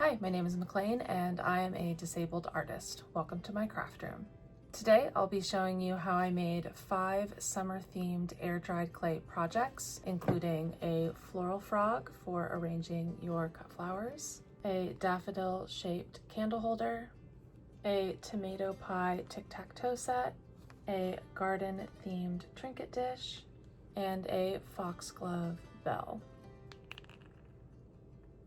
Hi, my name is McLean and I am a disabled artist. Welcome to my craft room. Today I'll be showing you how I made 5 summer-themed air-dried clay projects, including a floral frog for arranging your cut flowers, a daffodil-shaped candle holder, a tomato pie tic tac toe set, a garden-themed trinket dish, and a foxglove bell.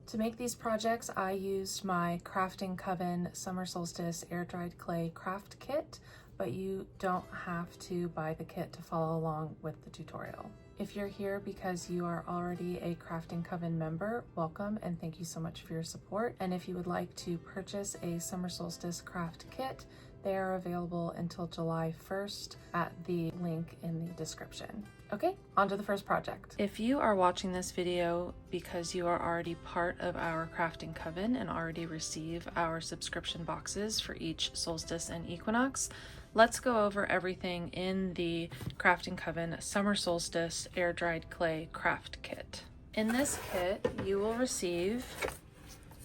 To make these projects, I used my Crafting Coven Summer Solstice air-dried clay craft kit, but you don't have to buy the kit to follow along with the tutorial. If you're here because you are already a Crafting Coven member, welcome and thank you so much for your support. And if you would like to purchase a Summer Solstice craft kit, they are available until July 1st at the link in the description. Okay, on to the first project. If you are watching this video because you are already part of our Crafting Coven and already receive our subscription boxes for each solstice and equinox, let's go over everything in the Crafting Coven Summer Solstice air-dried clay craft kit. In this kit, you will receive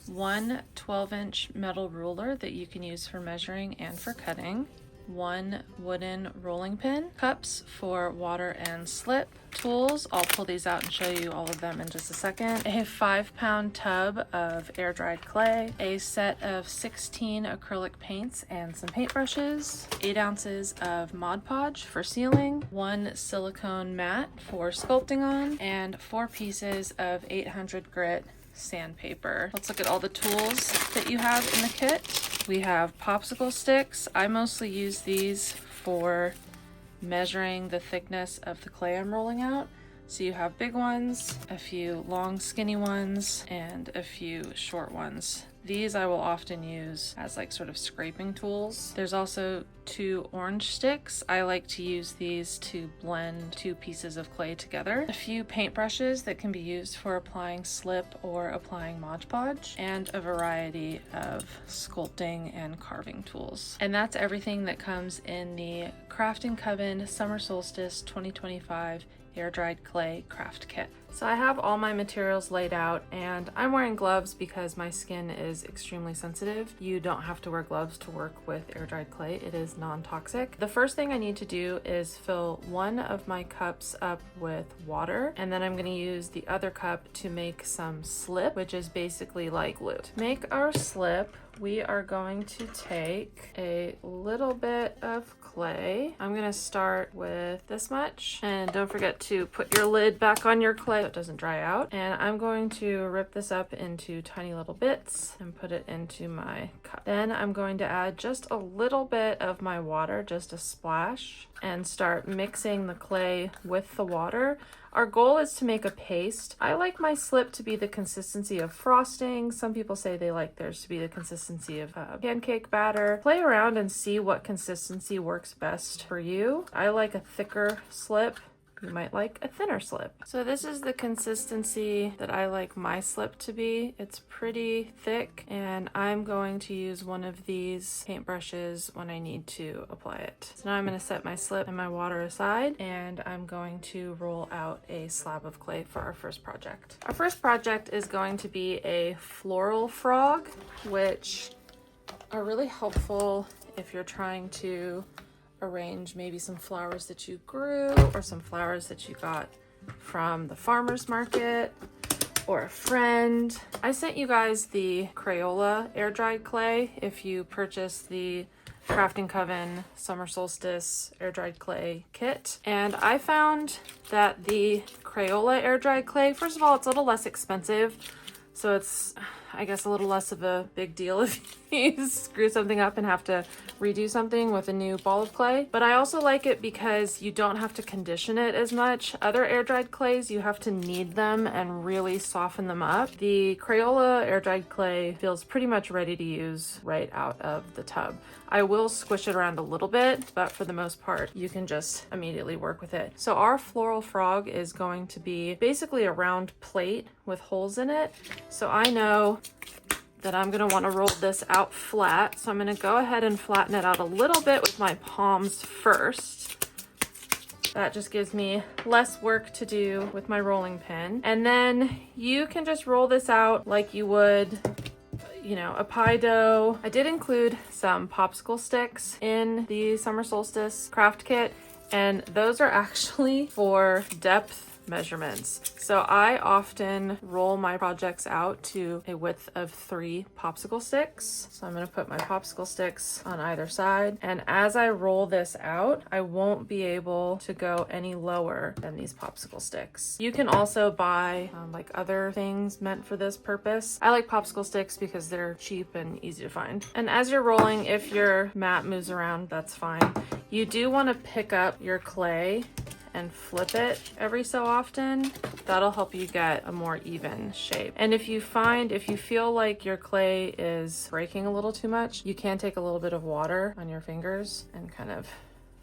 one 12-inch metal ruler that you can use for measuring and for cutting, one wooden rolling pin, cups for water and slip, tools, I'll pull these out and show you all of them in just a second, a 5-pound tub of air-dried clay, a set of 16 acrylic paints and some paintbrushes, 8 ounces of Mod Podge for sealing, 1 silicone mat for sculpting on, and 4 pieces of 800 grit sandpaper. Let's look at all the tools that you have in the kit. We have popsicle sticks. I mostly use these for measuring the thickness of the clay I'm rolling out. So you have big ones, a few long skinny ones, and a few short ones. These I will often use as like sort of scraping tools. There's also 2 orange sticks. I like to use these to blend 2 pieces of clay together. A few paintbrushes that can be used for applying slip or applying Mod Podge, and a variety of sculpting and carving tools. And that's everything that comes in the Crafting Coven Summer Solstice 2025 air-dried clay craft kit. So I have all my materials laid out and I'm wearing gloves because my skin is extremely sensitive. You don't have to wear gloves to work with air-dried clay. It is non-toxic. The first thing I need to do is fill one of my cups up with water, and then I'm going to use the other cup to make some slip, which is basically like glue. To make our slip, we are going to take a little bit of clay. I'm gonna start with this much, and don't forget to put your lid back on your clay so it doesn't dry out. And I'm going to rip this up into tiny little bits and put it into my cup. Then I'm going to add just a little bit of my water, just a splash, and start mixing the clay with the water. Our goal is to make a paste. I like my slip to be the consistency of frosting. Some people say they like theirs to be the consistency of pancake batter. Play around and see what consistency works best for you. I like a thicker slip. You might like a thinner slip. So this is the consistency that I like my slip to be. It's pretty thick, and I'm going to use one of these paintbrushes when I need to apply it. So now I'm going to set my slip and my water aside, and I'm going to roll out a slab of clay for our first project. Our first project is going to be a floral frog, which are really helpful if you're trying to arrange maybe some flowers that you grew or some flowers that you got from the farmer's market or a friend. I sent you guys the Crayola air-dried clay if you purchase the Crafting Coven Summer Solstice air-dried clay kit, and I found that the Crayola air-dried clay, first of all, it's a little less expensive, so it's, I guess, a little less of a big deal if you screw something up and have to redo something with a new ball of clay. But I also like it because you don't have to condition it as much. Other air-dried clays, you have to knead them and really soften them up. The Crayola air-dried clay feels pretty much ready to use right out of the tub. I will squish it around a little bit, but for the most part, you can just immediately work with it. So our floral frog is going to be basically a round plate with holes in it. So I know that I'm going to want to roll this out flat. So I'm going to go ahead and flatten it out a little bit with my palms first. That just gives me less work to do with my rolling pin. And then you can just roll this out like you would you know, a pie dough. I did include some popsicle sticks in the Summer Solstice craft kit, and those are actually for depth measurements. So I often roll my projects out to a width of 3 popsicle sticks. So I'm going to put my popsicle sticks on either side. And as I roll this out, I won't be able to go any lower than these popsicle sticks. You can also buy like other things meant for this purpose. I like popsicle sticks because they're cheap and easy to find. And as you're rolling, if your mat moves around, that's fine. You do want to pick up your clay and flip it every so often. That'll help you get a more even shape. And if you feel like your clay is breaking a little too much, you can take a little bit of water on your fingers and kind of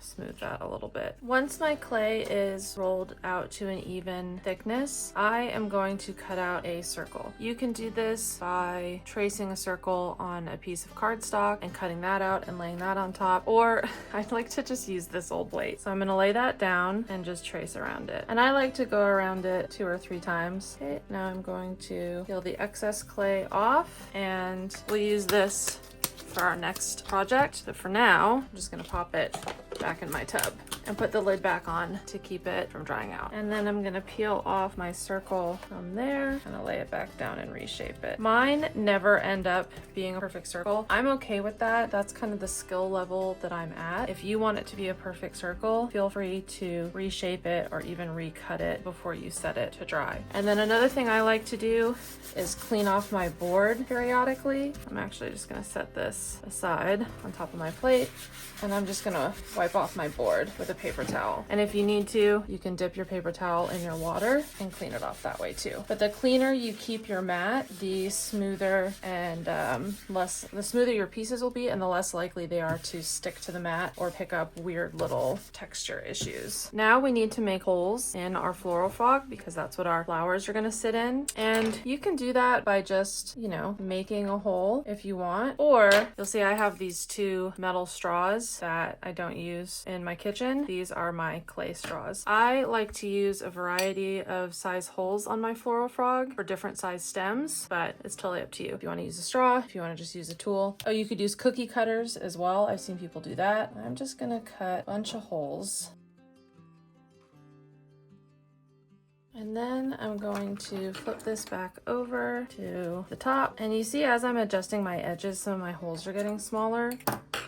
smooth that a little bit. Once my clay is rolled out to an even thickness, I am going to cut out a circle. You can do this by tracing a circle on a piece of cardstock and cutting that out and laying that on top, or I like to just use this old plate. So I'm going to lay that down and just trace around it. And I like to go around it 2 or 3 times. Okay, now I'm going to peel the excess clay off, and we'll use this for our next project. But for now, I'm just gonna pop it back in my tub and put the lid back on to keep it from drying out. And then I'm gonna peel off my circle from there and I'll lay it back down and reshape it. Mine never end up being a perfect circle. I'm okay with that. That's kind of the skill level that I'm at. If you want it to be a perfect circle, feel free to reshape it or even recut it before you set it to dry. And then another thing I like to do is clean off my board periodically. I'm actually just gonna set this aside on top of my plate, and I'm just gonna wipe off my board with a paper towel. And if you need to, you can dip your paper towel in your water and clean it off that way too. But the cleaner you keep your mat, the smoother and the smoother your pieces will be, and the less likely they are to stick to the mat or pick up weird little texture issues. Now we need to make holes in our floral frog because that's what our flowers are gonna sit in. And you can do that by just, you know, making a hole if you want, or you'll see I have these 2 metal straws that I don't use in my kitchen. These are my clay straws. I like to use a variety of size holes on my floral frog for different size stems, but it's totally up to you. If you want to use a straw, if you want to just use a tool. Oh, you could use cookie cutters as well. I've seen people do that. I'm just gonna cut a bunch of holes. And then I'm going to flip this back over to the top. And you see, as I'm adjusting my edges, some of my holes are getting smaller.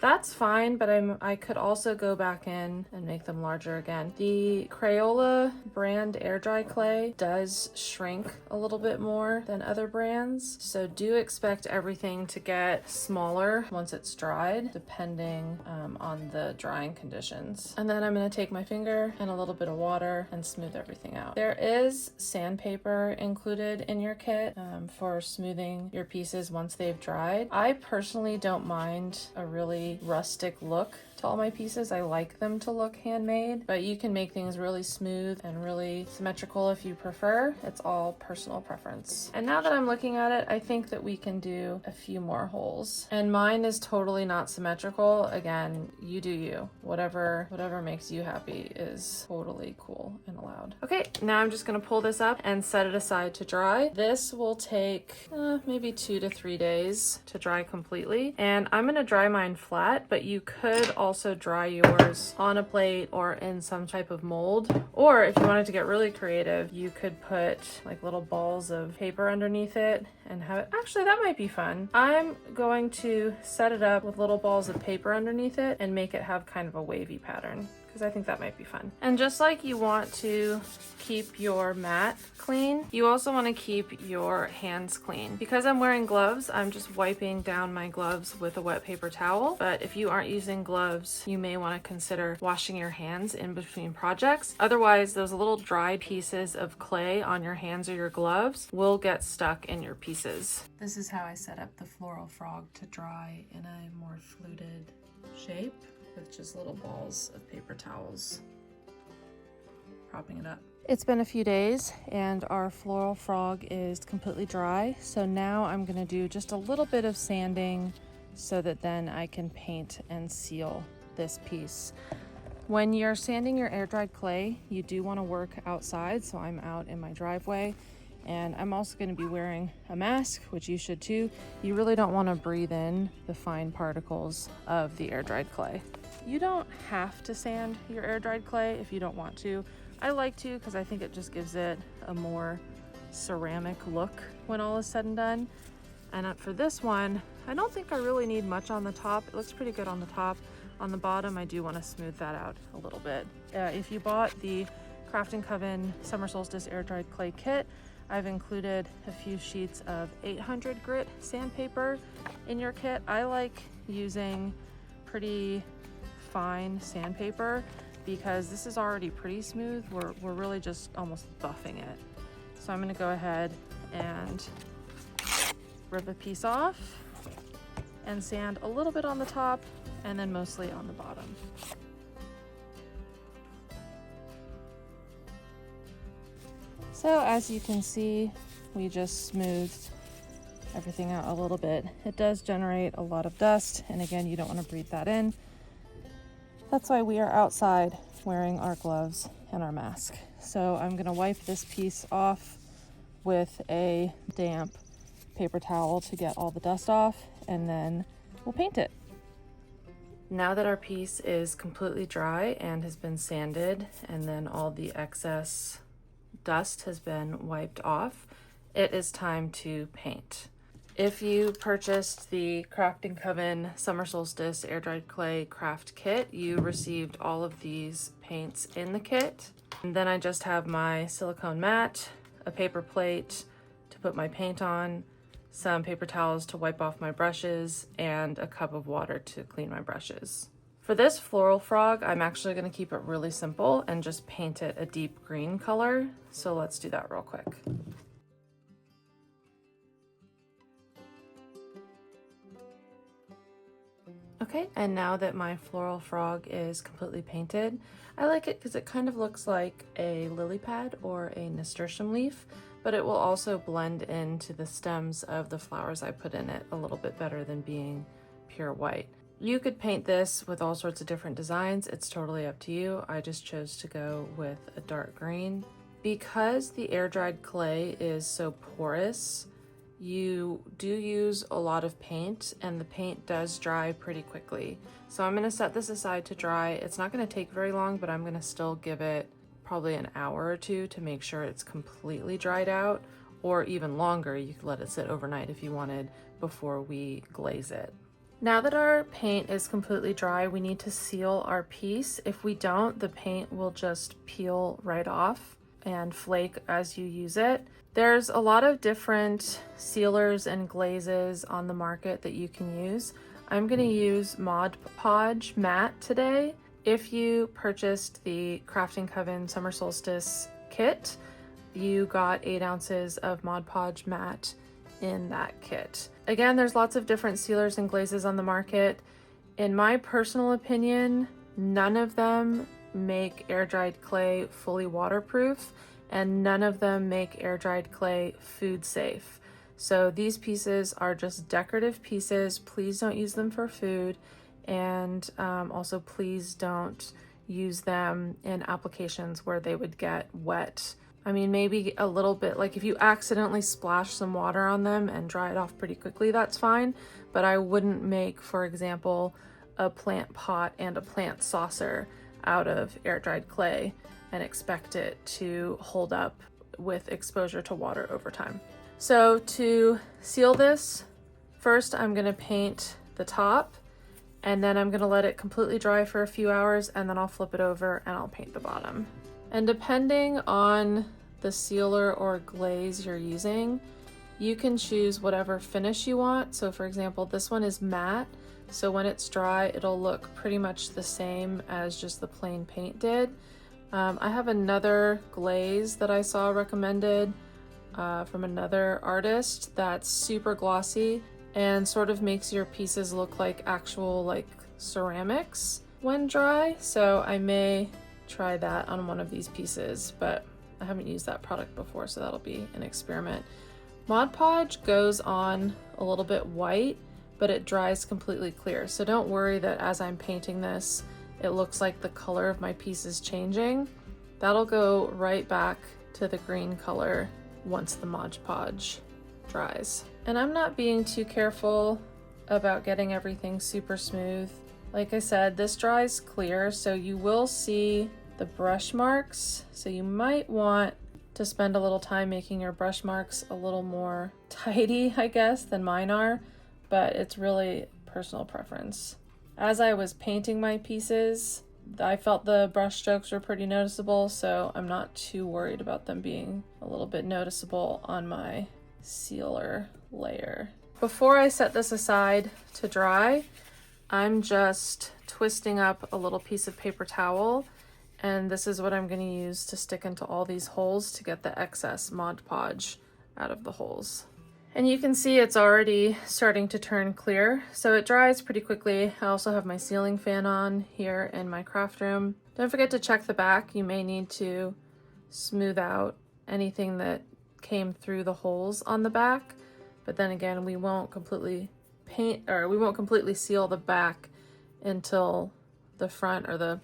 That's fine, but I could also go back in and make them larger again. The Crayola brand air dry clay does shrink a little bit more than other brands. So do expect everything to get smaller once it's dried, depending on the drying conditions. And then I'm gonna take my finger and a little bit of water and smooth everything out. There is sandpaper included in your kit for smoothing your pieces once they've dried. I personally don't mind a really rustic look to all my pieces. I like them to look handmade, but you can make things really smooth and really symmetrical if you prefer. It's all personal preference. And now that I'm looking at it, I think that we can do a few more holes. And mine is totally not symmetrical. Again, you do you. Whatever makes you happy is totally cool and allowed. Okay, now I'm just gonna pull this up and set it aside to dry. This will take maybe 2 to 3 days to dry completely. And I'm gonna dry mine flat, but you could also dry yours on a plate or in some type of mold. Or if you wanted to get really creative, you could put like little balls of paper underneath it and have it. Actually, that might be fun. I'm going to set it up with little balls of paper underneath it and make it have kind of a wavy pattern, because I think that might be fun. And just like you want to keep your mat clean, you also want to keep your hands clean. Because I'm wearing gloves, I'm just wiping down my gloves with a wet paper towel. But if you aren't using gloves, you may want to consider washing your hands in between projects. Otherwise, those little dry pieces of clay on your hands or your gloves will get stuck in your pieces. This is how I set up the floral frog to dry in a more fluted shape, with just little balls of paper towels propping it up. It's been a few days and our floral frog is completely dry. So now I'm gonna do just a little bit of sanding so that then I can paint and seal this piece. When you're sanding your air dried clay, you do wanna work outside. So I'm out in my driveway And I'm also going to be wearing a mask, which you should too. You really don't want to breathe in the fine particles of the air-dried clay. You don't have to sand your air-dried clay if you don't want to. I like to because I think it just gives it a more ceramic look when all is said and done. And for this one, I don't think I really need much on the top. It looks pretty good on the top. On the bottom, I do want to smooth that out a little bit. If you bought the Crafting Coven Summer Solstice air-dried clay kit, I've included a few sheets of 800 grit sandpaper in your kit. I like using pretty fine sandpaper because this is already pretty smooth. We're really just almost buffing it. So I'm going to go ahead and rip a piece off and sand a little bit on the top and then mostly on the bottom. So as you can see, we just smoothed everything out a little bit. It does generate a lot of dust, and again, you don't want to breathe that in. That's why we are outside wearing our gloves and our mask. So I'm going to wipe this piece off with a damp paper towel to get all the dust off, and then we'll paint it. Now that our piece is completely dry and has been sanded, and then all the excess dust has been wiped off, it is time to paint. If you purchased the Crafting Coven Summer Solstice Air Dried Clay Craft Kit, you received all of these paints in the kit. And then I just have my silicone mat, a paper plate to put my paint on, some paper towels to wipe off my brushes, and a cup of water to clean my brushes. For this floral frog, I'm actually going to keep it really simple and just paint it a deep green color. So let's do that real quick. Okay, and now that my floral frog is completely painted, I like it because it kind of looks like a lily pad or a nasturtium leaf, but it will also blend into the stems of the flowers I put in it a little bit better than being pure white. You could paint this with all sorts of different designs. It's totally up to you. I just chose to go with a dark green. Because the air-dried clay is so porous, you do use a lot of paint, and the paint does dry pretty quickly. So I'm going to set this aside to dry. It's not going to take very long, but I'm going to still give it probably an hour or two to make sure it's completely dried out, or even longer. You could let it sit overnight if you wanted before we glaze it. Now that our paint is completely dry, we need to seal our piece. If we don't, the paint will just peel right off and flake as you use it. There's a lot of different sealers and glazes on the market that you can use. I'm going to use Mod Podge Matte today. If you purchased the Crafting Coven Summer Solstice kit, you got 8 ounces of Mod Podge Matte in that kit. Again, there's lots of different sealers and glazes on the market. In my personal opinion, none of them make air-dried clay fully waterproof, and none of them make air-dried clay food safe. So these pieces are just decorative pieces. Please don't use them for food. And also please don't use them in applications where they would get wet. I mean, maybe a little bit, like if you accidentally splash some water on them and dry it off pretty quickly, that's fine. But I wouldn't make, for example, a plant pot and a plant saucer out of air-dried clay and expect it to hold up with exposure to water over time. So to seal this, first I'm going to paint the top, and then I'm going to let it completely dry for a few hours, and then I'll flip it over and I'll paint the bottom. And depending on the sealer or glaze you're using, you can choose whatever finish you want. So for example, this one is matte, so when it's dry it'll look pretty much the same as just the plain paint did. I have another glaze that I saw recommended from another artist that's super glossy and sort of makes your pieces look like actual like ceramics when dry. So I may try that on one of these pieces, but I haven't used that product before, so that'll be an experiment. Mod Podge goes on a little bit white, but it dries completely clear. So don't worry that as I'm painting this, it looks like the color of my piece is changing. That'll go right back to the green color once the Mod Podge dries. And I'm not being too careful about getting everything super smooth. Like I said, this dries clear, so you will see the brush marks. So you might want to spend a little time making your brush marks a little more tidy, I guess, than mine are, but it's really personal preference. As I was painting my pieces, I felt the brush strokes were pretty noticeable, so I'm not too worried about them being a little bit noticeable on my sealer layer. Before I set this aside to dry, I'm just twisting up a little piece of paper towel, and this is what I'm going to use to stick into all these holes to get the excess Mod Podge out of the holes. And you can see it's already starting to turn clear, so it dries pretty quickly. I also have my ceiling fan on here in my craft room. Don't forget to check the back. You may need to smooth out anything that came through the holes on the back, but then again, we won't completely seal the back until the front or the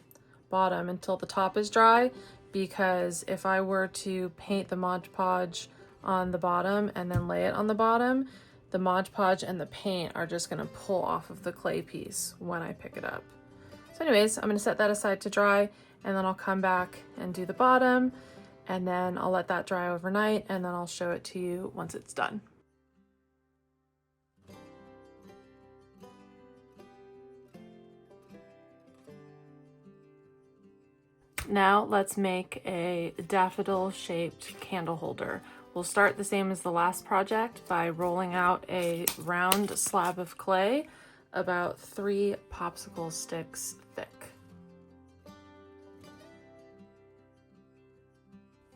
bottom, until the top is dry, because if I were to paint the Mod Podge on the bottom and then lay it on the bottom, the Mod Podge and the paint are just going to pull off of the clay piece when I pick it up. So anyways, I'm going to set that aside to dry, and then I'll come back and do the bottom, and then I'll let that dry overnight, and then I'll show it to you once it's done. Now let's make a daffodil shaped candle holder. We'll start the same as the last project by rolling out a round slab of clay about 3 popsicle sticks thick.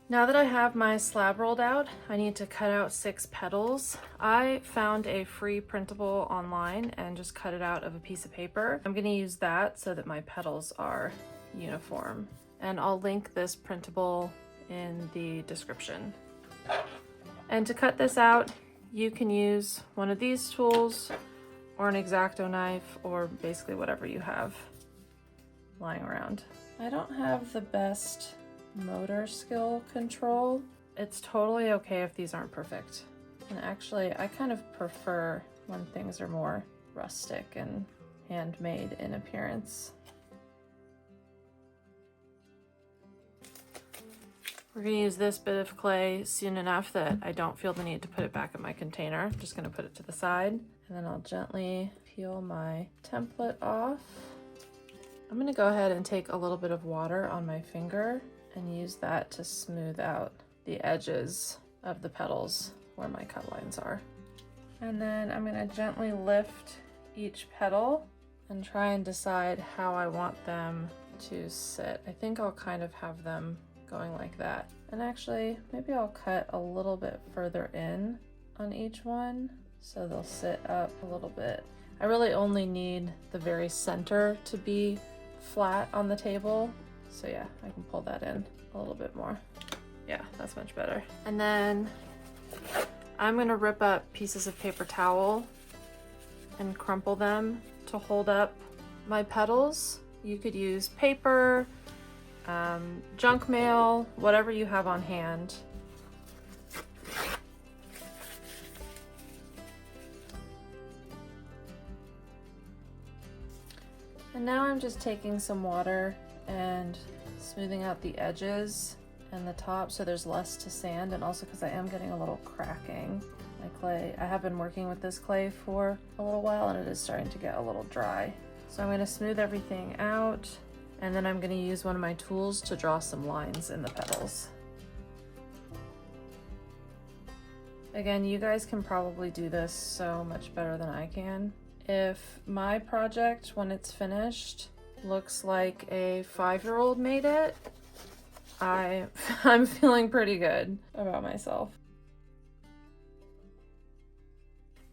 Now that I have my slab rolled out, I need to cut out 6 petals. I found a free printable online and just cut it out of a piece of paper. I'm going to use that so that my petals are uniform. And I'll link this printable in the description. And to cut this out, you can use one of these tools or an X-Acto knife, or basically whatever you have lying around. I don't have the best motor skill control. It's totally okay if these aren't perfect. And actually, I kind of prefer when things are more rustic and handmade in appearance. We're going to use this bit of clay soon enough that I don't feel the need to put it back in my container. I'm just going to put it to the side, and then I'll gently peel my template off. I'm going to go ahead and take a little bit of water on my finger and use that to smooth out the edges of the petals where my cut lines are. And then I'm going to gently lift each petal and try and decide how I want them to sit. I think I'll kind of have them going like that. And actually, maybe I'll cut a little bit further in on each one so they'll sit up a little bit. I really only need the very center to be flat on the table. So yeah, I can pull that in a little bit more. Yeah, that's much better. And then I'm gonna rip up pieces of paper towel and crumple them to hold up my petals. You could use paper, junk mail, whatever you have on hand. And now I'm just taking some water and smoothing out the edges and the top so there's less to sand, and also because I am getting a little cracking. My clay, I have been working with this clay for a little while and it is starting to get a little dry. So I'm going to smooth everything out, and then I'm going to use one of my tools to draw some lines in the petals. Again, you guys can probably do this so much better than I can. If my project, when it's finished, looks like a 5-year-old made it, I'm feeling pretty good about myself.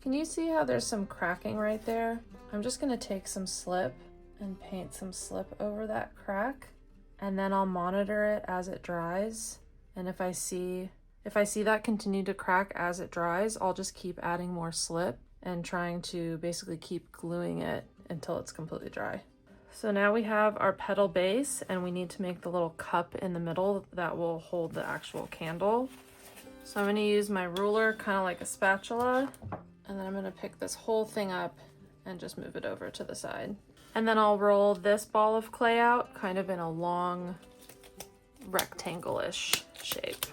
Can you see how there's some cracking right there? I'm just going to take some slip and paint some slip over that crack, and then I'll monitor it as it dries. And if I see that continue to crack as it dries, I'll just keep adding more slip and trying to basically keep gluing it until it's completely dry. So now we have our petal base, and we need to make the little cup in the middle that will hold the actual candle. So I'm gonna use my ruler kind of like a spatula, and then I'm gonna pick this whole thing up and just move it over to the side. And then I'll roll this ball of clay out kind of in a long rectangle-ish shape.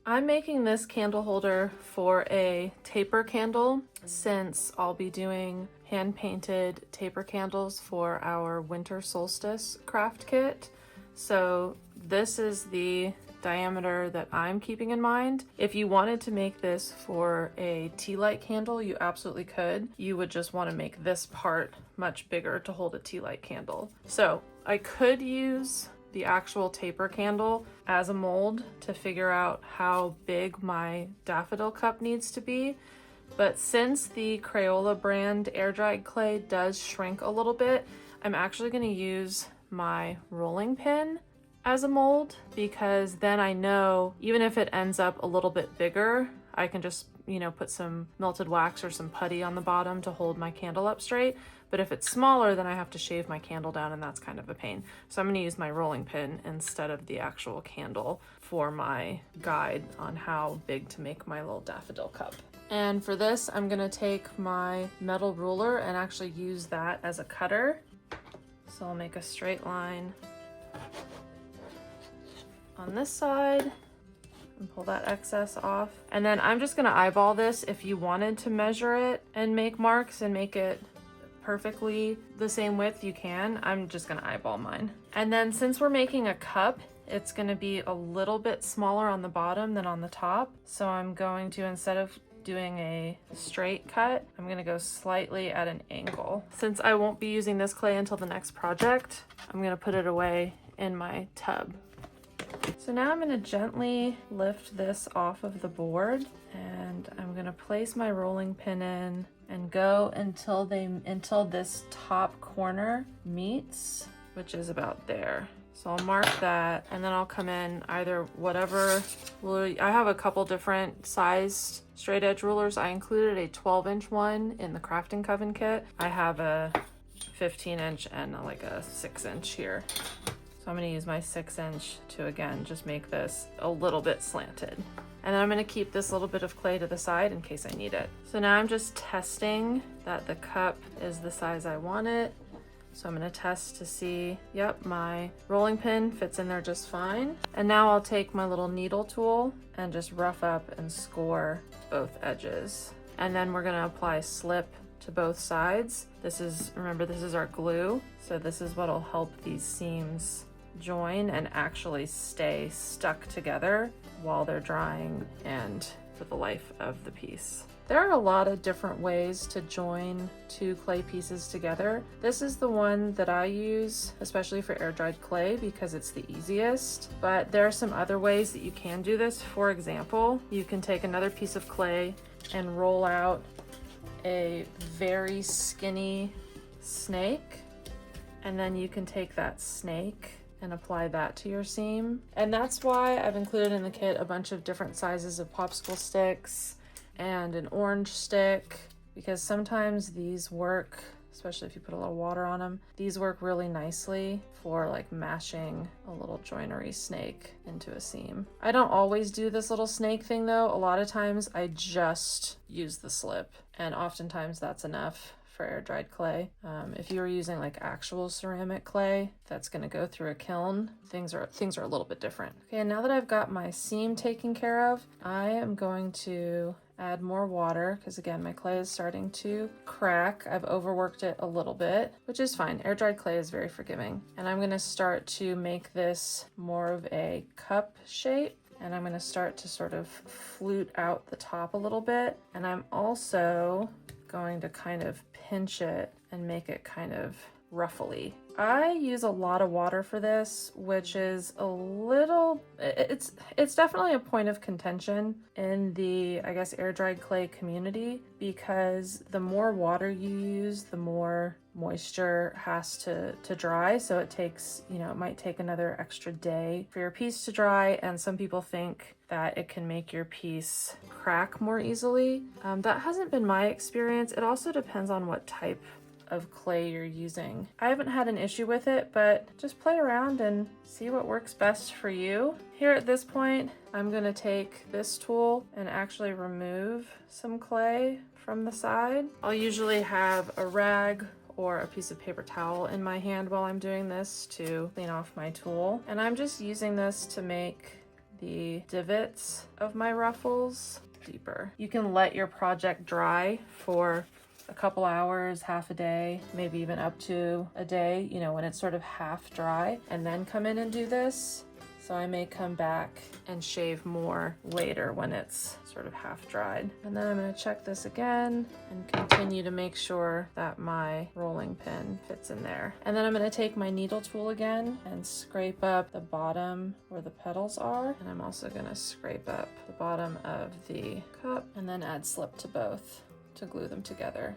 I'm making this candle holder for a taper candle since I'll be doing hand-painted taper candles for our Winter Solstice craft kit. So this is the diameter that I'm keeping in mind. If you wanted to make this for a tea light candle, you absolutely could. You would just want to make this part much bigger to hold a tea light candle. So I could use the actual taper candle as a mold to figure out how big my daffodil cup needs to be. But since the Crayola brand air dried clay does shrink a little bit, I'm actually going to use my rolling pin as a mold, because then I know even if it ends up a little bit bigger, I can just, you know, put some melted wax or some putty on the bottom to hold my candle up straight. But if it's smaller, then I have to shave my candle down, and that's kind of a pain. So I'm going to use my rolling pin instead of the actual candle for my guide on how big to make my little daffodil cup. And for this, I'm going to take my metal ruler and actually use that as a cutter. So I'll make a straight line on this side and pull that excess off. And then I'm just gonna eyeball this. If you wanted to measure it and make marks and make it perfectly the same width, you can. I'm just gonna eyeball mine. And then since we're making a cup, it's gonna be a little bit smaller on the bottom than on the top. So I'm going to, instead of doing a straight cut, I'm gonna go slightly at an angle. Since I won't be using this clay until the next project, I'm gonna put it away in my tub. So now I'm going to gently lift this off of the board, and I'm going to place my rolling pin in and go until this top corner meets, which is about there. So I'll mark that, and then I'll come in either whatever ruler. I have a couple different sized straight edge rulers. I included a 12-inch one in the Crafting Coven kit. I have a 15-inch and like a 6-inch here. So I'm going to use my 6-inch to, again, just make this a little bit slanted. And then I'm going to keep this little bit of clay to the side in case I need it. So now I'm just testing that the cup is the size I want it. So I'm going to test to see, yep, my rolling pin fits in there just fine. And now I'll take my little needle tool and just rough up and score both edges. And then we're going to apply slip to both sides. Remember, this is our glue. So this is what'll help these seams join and actually stay stuck together while they're drying and for the life of the piece. There are a lot of different ways to join two clay pieces together. This is the one that I use, especially for air dried clay, because it's the easiest, but there are some other ways that you can do this. For example, you can take another piece of clay and roll out a very skinny snake, and then you can take that snake and apply that to your seam. And that's why I've included in the kit a bunch of different sizes of popsicle sticks and an orange stick, because sometimes these work, especially if you put a little water on them, these work really nicely for like mashing a little joinery snake into a seam. I don't always do this little snake thing though. A lot of times I just use the slip, and oftentimes that's enough for air dried clay. If you were using like actual ceramic clay that's going to go through a kiln, things are a little bit different. Okay, and now that I've got my seam taken care of, I am going to add more water, because again, my clay is starting to crack. I've overworked it a little bit, which is fine. Air dried clay is very forgiving. And I'm going to start to make this more of a cup shape. And I'm going to start to sort of flute out the top a little bit. And I'm also going to kind of pinch it and make it kind of ruffly. I use a lot of water for this, which is a little, it's definitely a point of contention in the, I guess, air dried clay community, because the more water you use, the more moisture has to dry. So it takes, it might take another extra day for your piece to dry. And some people think that it can make your piece crack more easily. That hasn't been my experience. It also depends on what type of clay you're using. I haven't had an issue with it, but just play around and see what works best for you. Here at this point, I'm gonna take this tool and actually remove some clay from the side. I'll usually have a rag or a piece of paper towel in my hand while I'm doing this to clean off my tool. And I'm just using this to make the divots of my ruffles deeper. You can let your project dry for a couple hours, half a day, maybe even up to a day, you know, when it's sort of half dry, and then come in and do this. So I may come back and shave more later when it's sort of half dried. And then I'm gonna check this again and continue to make sure that my rolling pin fits in there. And then I'm gonna take my needle tool again and scrape up the bottom where the petals are. And I'm also gonna scrape up the bottom of the cup and then add slip to both to glue them together.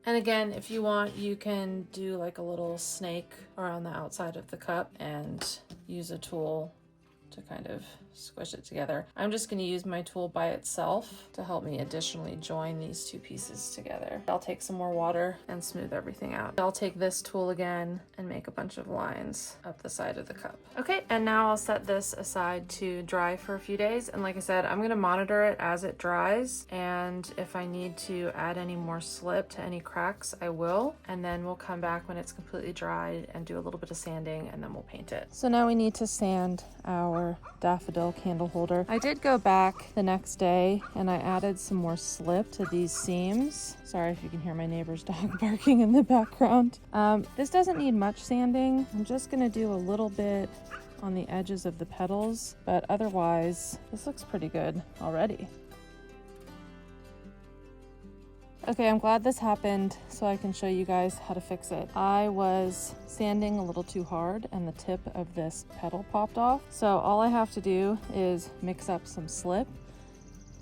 And again, if you want, you can do like a little snake around the outside of the cup and use a tool to kind of squish it together. I'm just going to use my tool by itself to help me additionally join these two pieces together. I'll take some more water and smooth everything out. I'll take this tool again and make a bunch of lines up the side of the cup. Okay, and now I'll set this aside to dry for a few days. And like I said, I'm going to monitor it as it dries. And if I need to add any more slip to any cracks, I will. And then we'll come back when it's completely dried and do a little bit of sanding, and then we'll paint it. So now we need to sand our daffodil candle holder. I did go back the next day and I added some more slip to these seams. Sorry if you can hear my neighbor's dog barking in the background. This doesn't need much sanding. I'm just gonna do a little bit on the edges of the petals, but otherwise this looks pretty good already. Okay, I'm glad this happened so I can show you guys how to fix it. I was sanding a little too hard and the tip of this petal popped off. So all I have to do is mix up some slip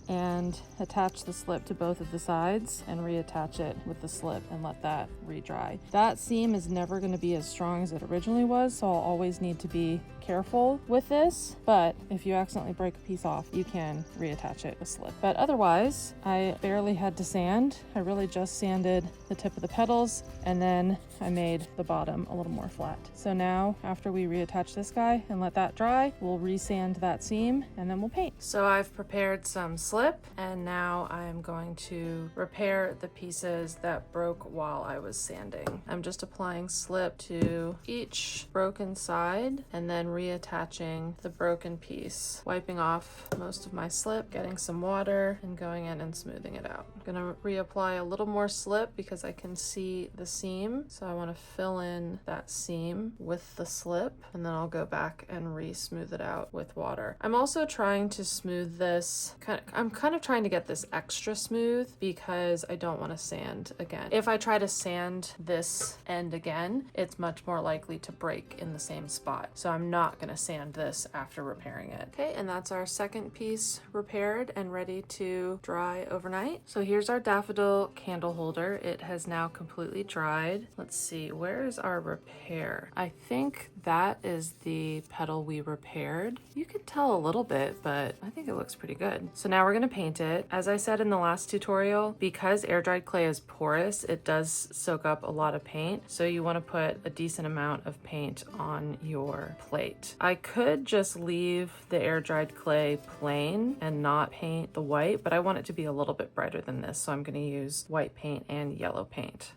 and attach the slip to both of the sides and reattach it with the slip and let that re-dry. That seam is never going to be as strong as it originally was, so I'll always need to be careful with this, but if you accidentally break a piece off, you can reattach it with slip. But otherwise, I barely had to sand. I really just sanded the tip of the petals, and then I made the bottom a little more flat. So now, after we reattach this guy and let that dry, we'll resand that seam, and then we'll paint. So I've prepared some slip, and now I'm going to repair the pieces that broke while I was sanding. I'm just applying slip to each broken side, and then reattaching the broken piece, wiping off most of my slip, getting some water, and going in and smoothing it out. I'm gonna reapply a little more slip because I can see the seam, so I want to fill in that seam with the slip, and then I'll go back and re-smooth it out with water. I'm also trying to smooth this, I'm kind of trying to get this extra smooth because I don't want to sand again. If I try to sand this end again, it's much more likely to break in the same spot. So I'm not going to sand this after repairing it. Okay, and that's our second piece repaired and ready to dry overnight. So here's our daffodil candle holder. It has now completely dried. Let's see, where is our repair? I think that is the petal we repaired. You can tell a little bit, but I think it looks pretty good. So now we're going to paint it. As I said in the last tutorial, because air dried clay is porous, it does soak up a lot of paint. So you want to put a decent amount of paint on your plate. I could just leave the air dried clay plain and not paint the white, but I want it to be a little bit brighter than this, so I'm going to use white paint and yellow paint.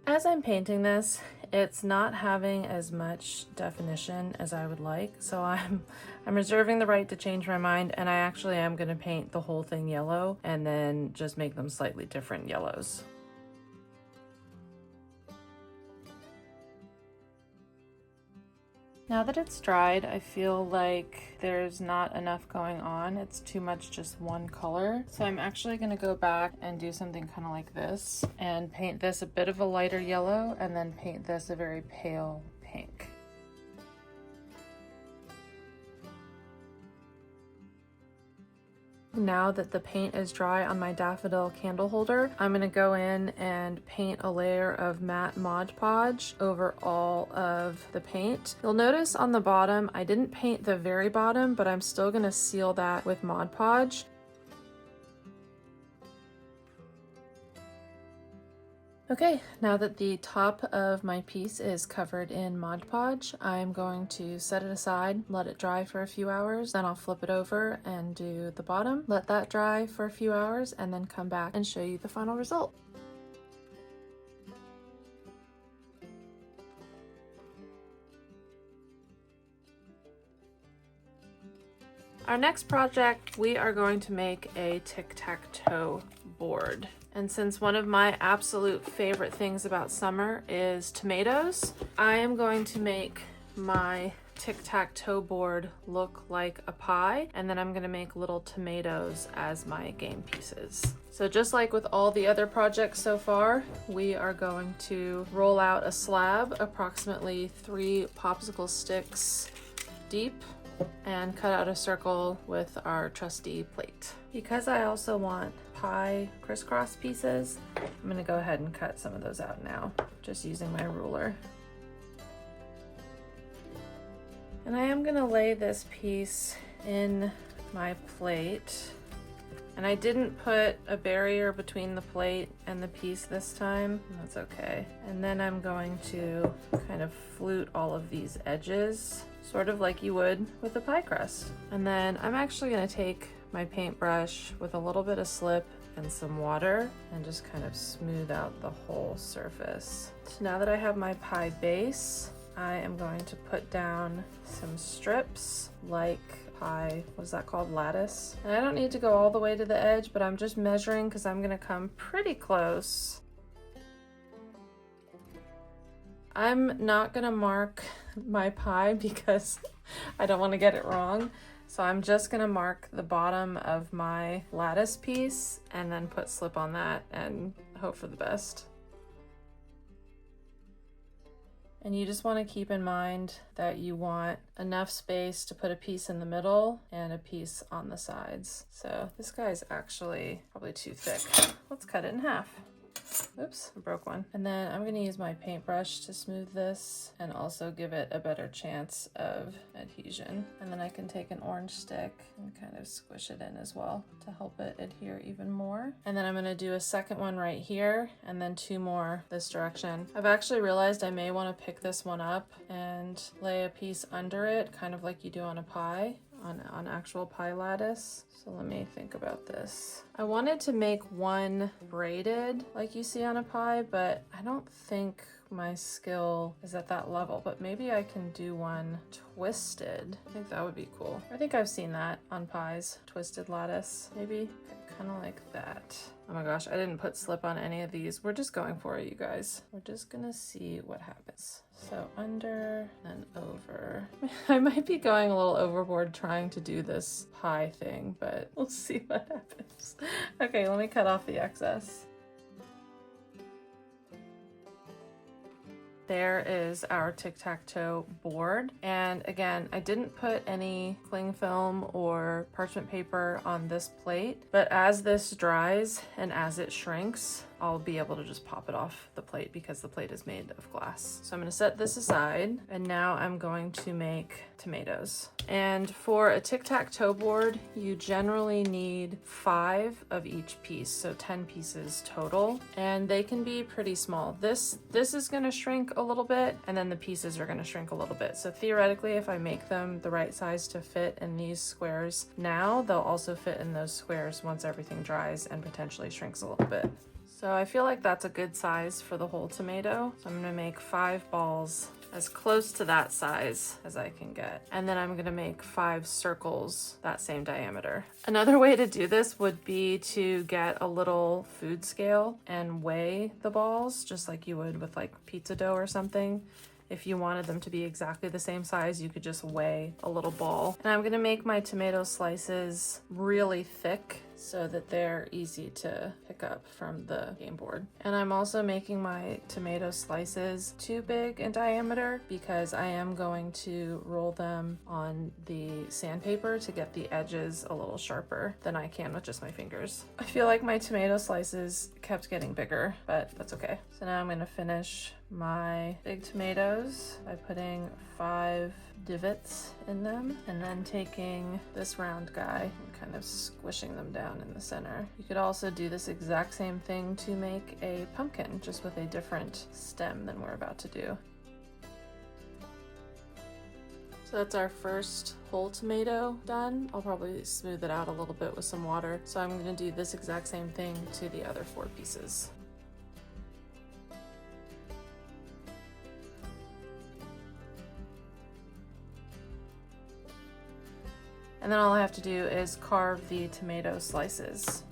As I'm painting this, it's not having as much definition as I would like, so I'm reserving the right to change my mind, and I actually am going to paint the whole thing yellow and then just make them slightly different yellows. Now that it's dried, I feel like there's not enough going on. It's too much just one color. So I'm actually going to go back and do something kind of like this and paint this a bit of a lighter yellow and then paint this a very pale pink. Now that the paint is dry on my Daffodil candle holder, I'm gonna go in and paint a layer of matte Mod Podge over all of the paint. You'll notice on the bottom, I didn't paint the very bottom, but I'm still gonna seal that with Mod Podge. Okay, now that the top of my piece is covered in Mod Podge, I'm going to set it aside, let it dry for a few hours, then I'll flip it over and do the bottom, let that dry for a few hours, and then come back and show you the final result. Our next project, we are going to make a tic-tac-toe board. And since one of my absolute favorite things about summer is tomatoes, I am going to make my tic-tac-toe board look like a pie, and then I'm gonna make little tomatoes as my game pieces. So just like with all the other projects so far, we are going to roll out a slab approximately 3 popsicle sticks deep and cut out a circle with our trusty plate. Because I also want pie crisscross pieces, I'm gonna go ahead and cut some of those out now, just using my ruler. And I am gonna lay this piece in my plate. And I didn't put a barrier between the plate and the piece this time. That's okay. And then I'm going to kind of flute all of these edges, sort of like you would with a pie crust. And then I'm actually gonna take my paintbrush with a little bit of slip and some water and just kind of smooth out the whole surface. So now that I have my pie base, I am going to put down some strips like pie, what is that called, lattice. And I don't need to go all the way to the edge, but I'm just measuring because I'm gonna come pretty close. I'm not gonna mark my pie because I don't want to get it wrong. So I'm just gonna mark the bottom of my lattice piece and then put slip on that and hope for the best. And you just want to keep in mind that you want enough space to put a piece in the middle and a piece on the sides. So this guy's actually probably too thick. Let's cut it in half. Oops, I broke one. And then I'm going to use my paintbrush to smooth this and also give it a better chance of adhesion. And then I can take an orange stick and kind of squish it in as well to help it adhere even more. And then I'm going to do a second one right here and then 2 more this direction. I've actually realized I may want to pick this one up and lay a piece under it, kind of like you do on a pie. On actual pie lattice. So let me think about this. I wanted to make one braided like you see on a pie, but I don't think my skill is at that level, but maybe I can do one twisted. I think that would be cool. I think I've seen that on pies, twisted lattice, maybe kind of like that. Oh my gosh, I didn't put slip on any of these. We're just going for it, you guys. We're just gonna see what happens. So under and over. I might be going a little overboard trying to do this pie thing, but we'll see what happens. Okay, let me cut off the excess. There is our tic-tac-toe board. And again, I didn't put any cling film or parchment paper on this plate, but as this dries and as it shrinks, I'll be able to just pop it off the plate because the plate is made of glass. So I'm gonna set this aside and now I'm going to make tomatoes. And for a tic-tac-toe board, you generally need 5 of each piece, so 10 pieces total, and they can be pretty small. This is gonna shrink a little bit and then the pieces are gonna shrink a little bit. So theoretically, if I make them the right size to fit in these squares now, they'll also fit in those squares once everything dries and potentially shrinks a little bit. So I feel like that's a good size for the whole tomato. So I'm gonna make 5 balls as close to that size as I can get. And then I'm gonna make 5 circles that same diameter. Another way to do this would be to get a little food scale and weigh the balls, just like you would with like pizza dough or something. If you wanted them to be exactly the same size, you could just weigh a little ball. And I'm gonna make my tomato slices really thick so that they're easy to pick up from the game board. And I'm also making my tomato slices too big in diameter because I am going to roll them on the sandpaper to get the edges a little sharper than I can with just my fingers. I feel like my tomato slices kept getting bigger, but that's okay. So now I'm going to finish my big tomatoes by putting 5 divots in them and then taking this round guy and kind of squishing them down in the center. You could also do this exact same thing to make a pumpkin, just with a different stem than we're about to do. So that's our first whole tomato done. I'll probably smooth it out a little bit with some water. So I'm going to do this exact same thing to the other 4 pieces. And then all I have to do is carve the tomato slices.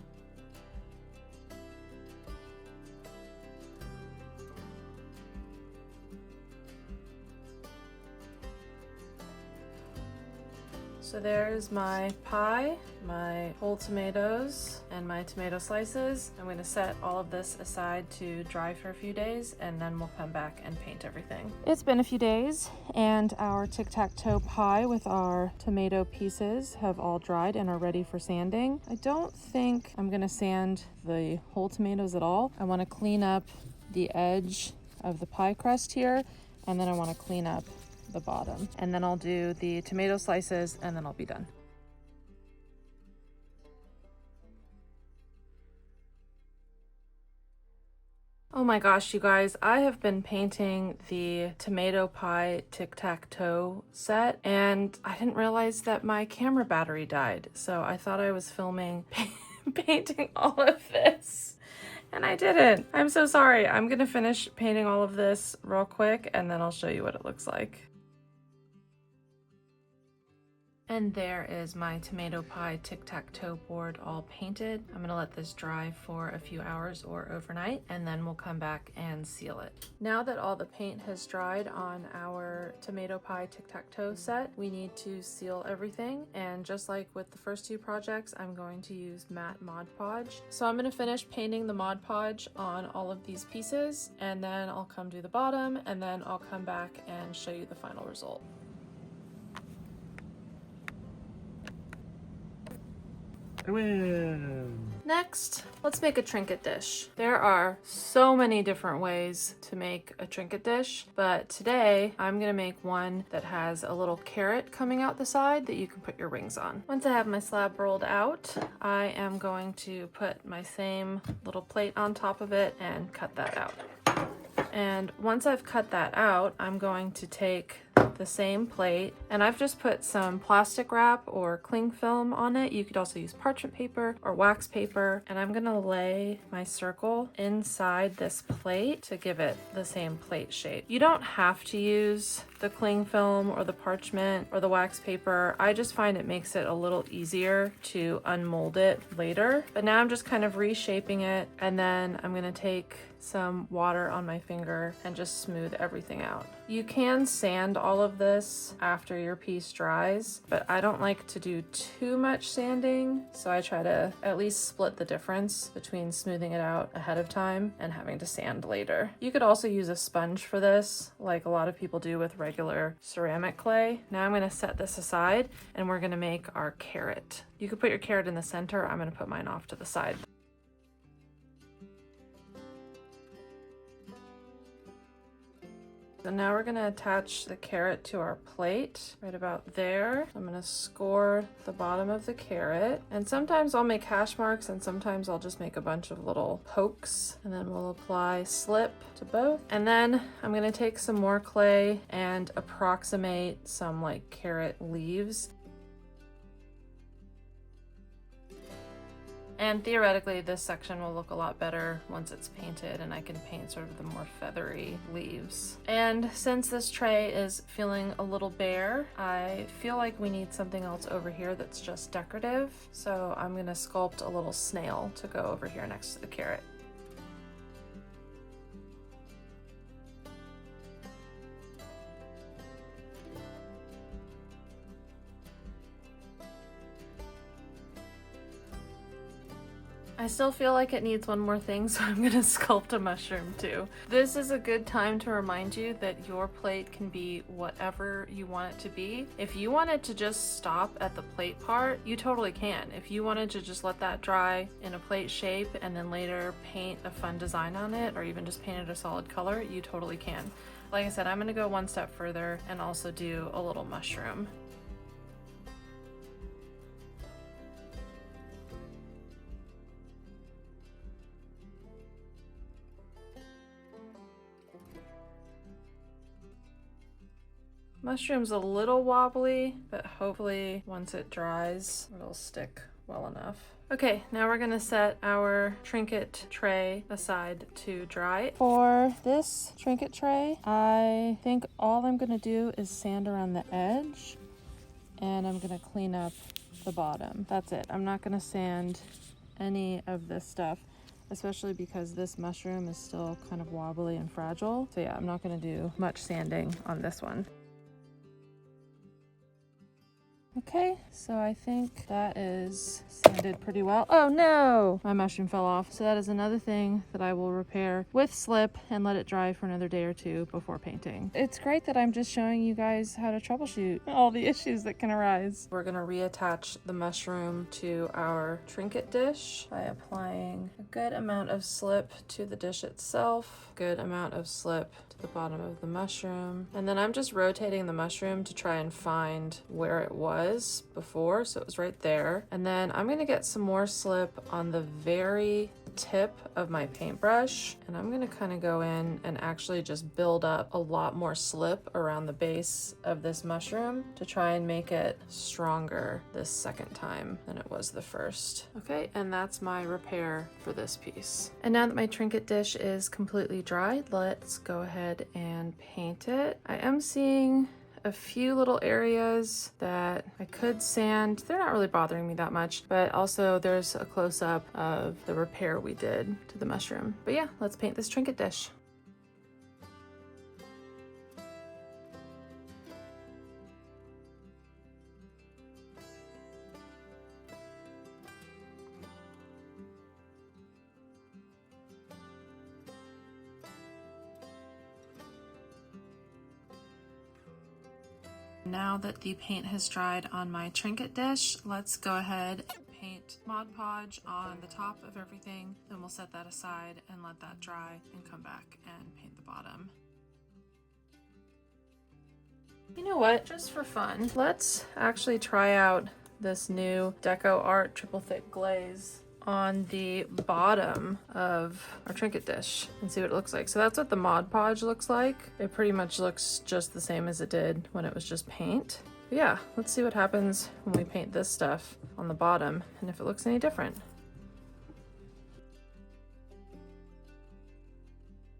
So there's my pie, my whole tomatoes, and my tomato slices. I'm going to set all of this aside to dry for a few days, and then we'll come back and paint everything. It's been a few days, and our tic tac toe pie with our tomato pieces have all dried and are ready for sanding. I don't think I'm going to sand the whole tomatoes at all. I want to clean up the edge of the pie crust here, and then I want to clean up the bottom, and then I'll do the tomato slices and then I'll be done. Oh my gosh, you guys, I have been painting the tomato pie tic tac toe set and I didn't realize that my camera battery died, so I thought I was filming painting all of this. And I didn't. I'm so sorry. I'm gonna finish painting all of this real quick and then I'll show you what it looks like. And there is my tomato pie tic tac toe board all painted. I'm gonna let this dry for a few hours or overnight, and then we'll come back and seal it. Now that all the paint has dried on our tomato pie tic tac toe set, we need to seal everything. And just like with the first 2 projects, I'm going to use matte Mod Podge. So I'm gonna finish painting the Mod Podge on all of these pieces, and then I'll come do the bottom, and then I'll come back and show you the final result. I win! Next, let's make a trinket dish. There are so many different ways to make a trinket dish, but today I'm gonna make one that has a little carrot coming out the side that you can put your rings on. Once I have my slab rolled out, I am going to put my same little plate on top of it and cut that out. And once I've cut that out, I'm going to take the same plate and I've just put some plastic wrap or cling film on it. You could also use parchment paper or wax paper, and I'm gonna lay my circle inside this plate to give it the same plate shape. You don't have to use the cling film or the parchment or the wax paper. I just find it makes it a little easier to unmold it later. But now I'm just kind of reshaping it, and then I'm gonna take some water on my finger and just smooth everything out. You can sand all of this after your piece dries, but I don't like to do too much sanding, so I try to at least split the difference between smoothing it out ahead of time and having to sand later. You could also use a sponge for this, like a lot of people do with regular ceramic clay. Now I'm gonna set this aside and we're gonna make our carrot. You could put your carrot in the center. I'm gonna put mine off to the side. So now we're gonna attach the carrot to our plate right about there. I'm gonna score the bottom of the carrot, and sometimes I'll make hash marks and sometimes I'll just make a bunch of little pokes, and then we'll apply slip to both. And then I'm gonna take some more clay and approximate some like carrot leaves. And theoretically, this section will look a lot better once it's painted and I can paint sort of the more feathery leaves. And since this tray is feeling a little bare, I feel like we need something else over here that's just decorative. So I'm gonna sculpt a little snail to go over here next to the carrot. I still feel like it needs one more thing, so I'm gonna sculpt a mushroom too. This is a good time to remind you that your plate can be whatever you want it to be. If you wanted to just stop at the plate part, you totally can. If you wanted to just let that dry in a plate shape and then later paint a fun design on it, or even just paint it a solid color, you totally can. Like I said, I'm gonna go one step further and also do a little mushroom. Mushroom's a little wobbly, but hopefully once it dries, it'll stick well enough. Okay, now we're gonna set our trinket tray aside to dry. For this trinket tray, I think all I'm gonna do is sand around the edge, and I'm gonna clean up the bottom. That's it. I'm not gonna sand any of this stuff, especially because this mushroom is still kind of wobbly and fragile. So yeah, I'm not gonna do much sanding on this one. Okay, so I think that is sanded pretty well. Oh no! My mushroom fell off. So that is another thing that I will repair with slip and let it dry for another day or two before painting. It's great that I'm just showing you guys how to troubleshoot all the issues that can arise. We're gonna reattach the mushroom to our trinket dish by applying a good amount of slip to the dish itself, good amount of slip to the bottom of the mushroom, and then I'm just rotating the mushroom to try and find where it was before, so it was right there. And then I'm gonna get some more slip on the very tip of my paintbrush, and I'm gonna kind of go in and actually just build up a lot more slip around the base of this mushroom to try and make it stronger this second time than it was the first. Okay, and that's my repair for this piece. And now that my trinket dish is completely dry, let's go ahead and paint it. I am seeing a few little areas that I could sand. They're not really bothering me that much, but also there's a close-up of the repair we did to the mushroom. But yeah, let's paint this trinket dish. Now that the paint has dried on my trinket dish, let's go ahead and paint Mod Podge on the top of everything. Then we'll set that aside and let that dry and come back and paint the bottom. You know what, just for fun, let's actually try out this new Deco Art Triple Thick Glaze on the bottom of our trinket dish and see what it looks like. So that's what the Mod Podge looks like. It pretty much looks just the same as it did when it was just paint. But yeah, let's see what happens when we paint this stuff on the bottom and if it looks any different.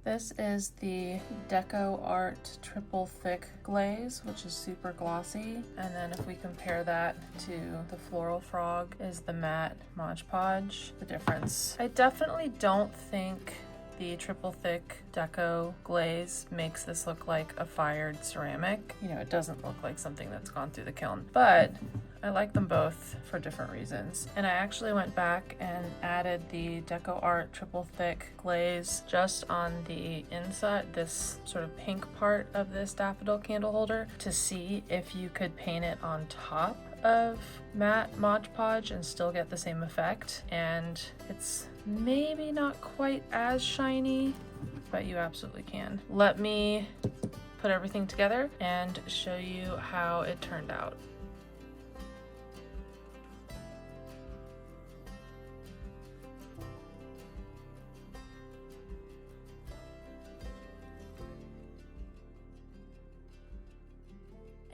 This is the Deco Art Triple Thick Glaze, which is super glossy. And then if we compare that to the Floral Frog, is the matte Mod Podge. The difference, I definitely don't think the triple thick deco glaze makes this look like a fired ceramic. You know, it doesn't look like something that's gone through the kiln, but I like them both for different reasons. And I actually went back and added the Deco Art Triple Thick Glaze just on the inside, this sort of pink part of this daffodil candle holder, to see if you could paint it on top of matte Mod Podge and still get the same effect. And it's maybe not quite as shiny, but you absolutely can. Let me put everything together and show you how it turned out.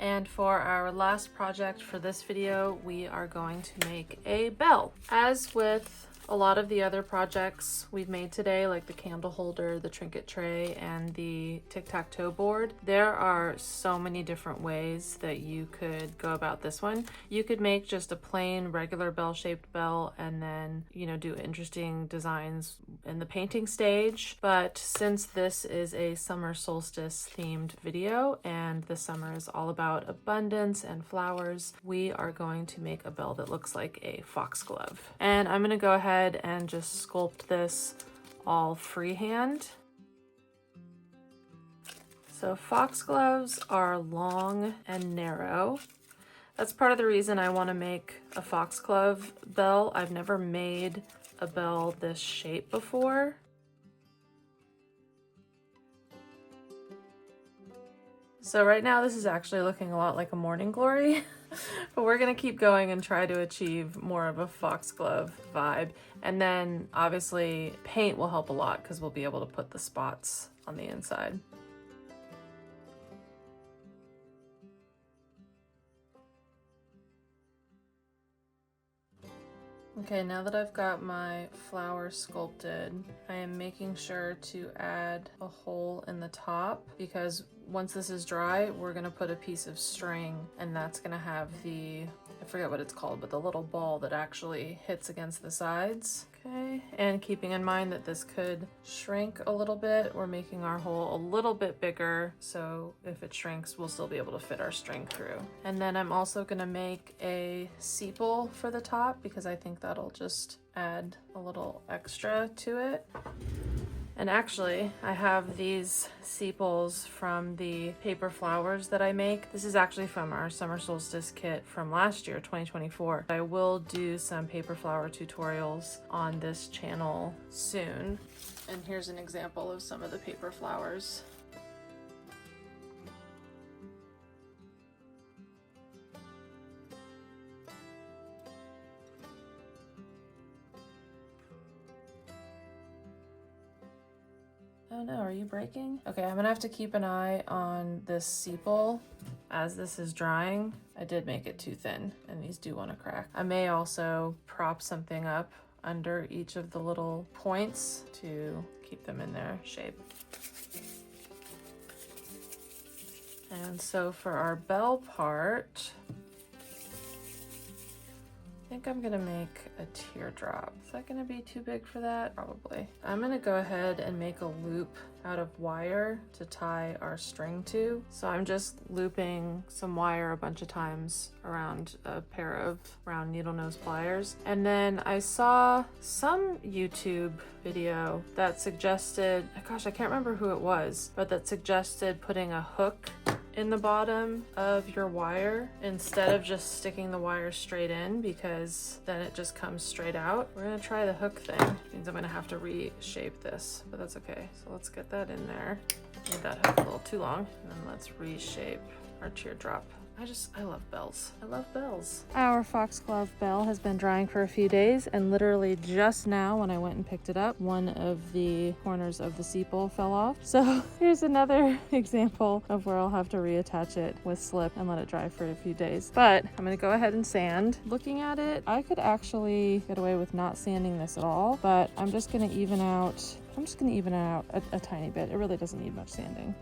And for our last project for this video, we are going to make a bell. As with a lot of the other projects we've made today, like the candle holder, the trinket tray, and the tic-tac-toe board, there are so many different ways that you could go about this one. You could make just a plain regular bell-shaped bell and then, you know, do interesting designs in the painting stage. But since this is a summer solstice themed video and the summer is all about abundance and flowers, we are going to make a bell that looks like a foxglove. And I'm gonna go ahead ahead and just sculpt this all freehand. So foxgloves are long and narrow. That's part of the reason I want to make a foxglove bell. I've never made a bell this shape before. So right now this is actually looking a lot like a morning glory, but we're gonna keep going and try to achieve more of a foxglove vibe. And then obviously paint will help a lot because we'll be able to put the spots on the inside. Okay, now that I've got my flower sculpted, I am making sure to add a hole in the top because once this is dry, we're gonna put a piece of string and that's gonna have the, I forget what it's called, but the little ball that actually hits against the sides. Okay, and keeping in mind that this could shrink a little bit, we're making our hole a little bit bigger, so if it shrinks, we'll still be able to fit our string through. And then I'm also gonna make a sepal for the top because I think that'll just add a little extra to it. And actually, I have these sepals from the paper flowers that I make. This is actually from our Summer Solstice kit from last year, 2024. I will do some paper flower tutorials on this channel soon. And here's an example of some of the paper flowers. Oh no, are you breaking? Okay, I'm gonna have to keep an eye on this sepal as this is drying. I did make it too thin and these do want to crack. I may also prop something up under each of the little points to keep them in their shape. And so for our bell part, I think I'm gonna make a teardrop. Is that gonna be too big for that? Probably. I'm gonna go ahead and make a loop out of wire to tie our string to. So I'm just looping some wire a bunch of times around a pair of round needle nose pliers. And then I saw some YouTube video that suggested, gosh, I can't remember who it was, but that suggested putting a hook in the bottom of your wire instead of just sticking the wire straight in because then it just comes straight out. We're gonna try the hook thing. It means I'm gonna have to reshape this, but that's okay. So let's get that in there. Made that hook a little too long. And then let's reshape our teardrop. I love bells. I love bells. Our foxglove bell has been drying for a few days and literally just now when I went and picked it up, one of the corners of the sepal fell off. So here's another example of where I'll have to reattach it with slip and let it dry for a few days. But I'm gonna go ahead and sand. Looking at it, I could actually get away with not sanding this at all, but I'm just gonna even out a tiny bit. It really doesn't need much sanding.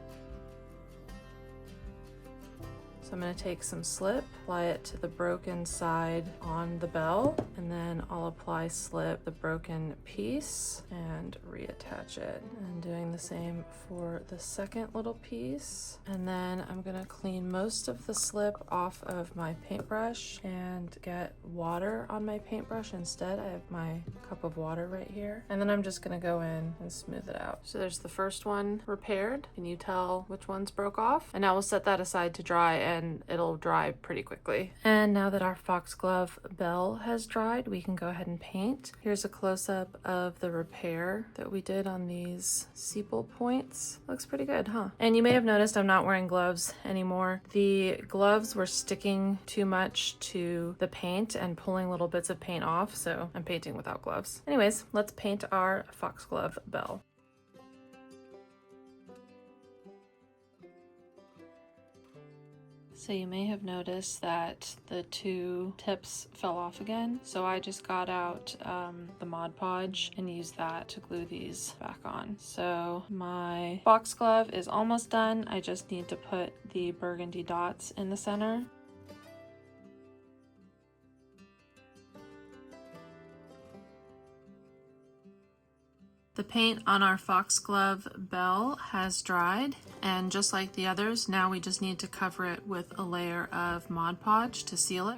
So I'm going to take some slip, apply it to the broken side on the bell, and then I'll apply slip the broken piece and reattach it. And doing the same for the second little piece. And then I'm going to clean most of the slip off of my paintbrush and get water on my paintbrush instead. I have my cup of water right here. And then I'm just going to go in and smooth it out. So there's the first one repaired. Can you tell which ones broke off? And now we'll set that aside to dry and it'll dry pretty quickly. And now that our foxglove bell has dried, we can go ahead and paint. Here's a close-up of the repair that we did on these sepal points. Looks pretty good, huh? And you may have noticed I'm not wearing gloves anymore. The gloves were sticking too much to the paint and pulling little bits of paint off, so I'm painting without gloves. Anyways, let's paint our foxglove bell. So you may have noticed that the two tips fell off again. So I just got out the Mod Podge and used that to glue these back on. So my foxglove is almost done. I just need to put the burgundy dots in the center. The paint on our foxglove bell has dried, and just like the others, now we just need to cover it with a layer of Mod Podge to seal it.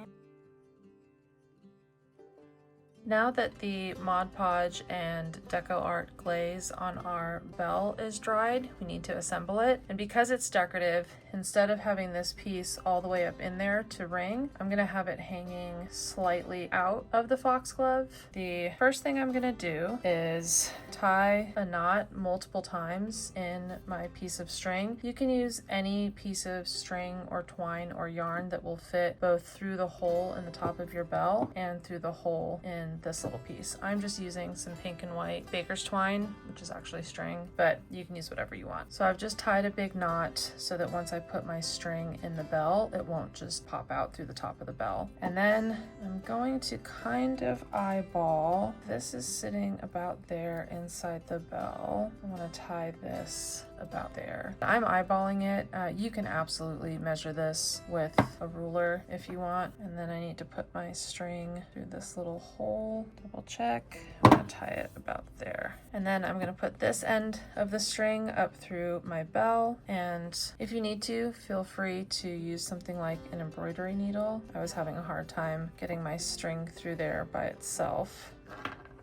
Now that the Mod Podge and Deco Art glaze on our bell is dried, we need to assemble it. And because it's decorative, instead of having this piece all the way up in there to ring, I'm gonna have it hanging slightly out of the foxglove. The first thing I'm gonna do is tie a knot multiple times in my piece of string. You can use any piece of string or twine or yarn that will fit both through the hole in the top of your bell and through the hole in this little piece. I'm just using some pink and white baker's twine, which is actually string, but you can use whatever you want. So I've just tied a big knot so that once I put my string in the bell, it won't just pop out through the top of the bell. And then I'm going to kind of eyeball. This is sitting about there inside the bell. I want to tie this about there. I'm eyeballing it. You can absolutely measure this with a ruler if you want. And then I need to put my string through this little hole. Double check. I'm gonna tie it about there. And then I'm gonna put this end of the string up through my bell. And if you need to, feel free to use something like an embroidery needle. I was having a hard time getting my string through there by itself.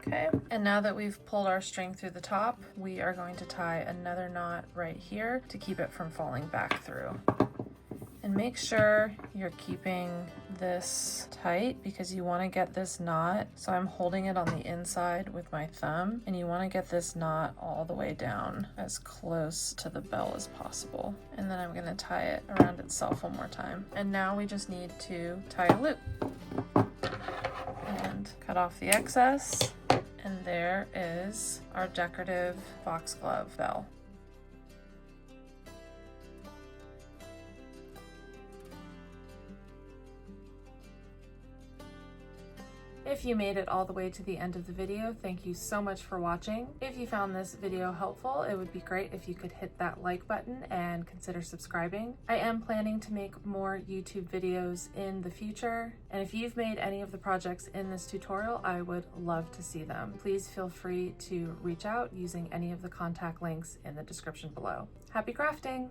Okay, and now that we've pulled our string through the top, we are going to tie another knot right here to keep it from falling back through. And make sure you're keeping this tight because you want to get this knot. So I'm holding it on the inside with my thumb, and you want to get this knot all the way down as close to the bell as possible. And then I'm going to tie it around itself one more time. And now we just need to tie a loop and cut off the excess. And there is our decorative foxglove bell. If you made it all the way to the end of the video, thank you so much for watching. If you found this video helpful, it would be great if you could hit that like button and consider subscribing. I am planning to make more YouTube videos in the future, and if you've made any of the projects in this tutorial, I would love to see them. Please feel free to reach out using any of the contact links in the description below. Happy crafting!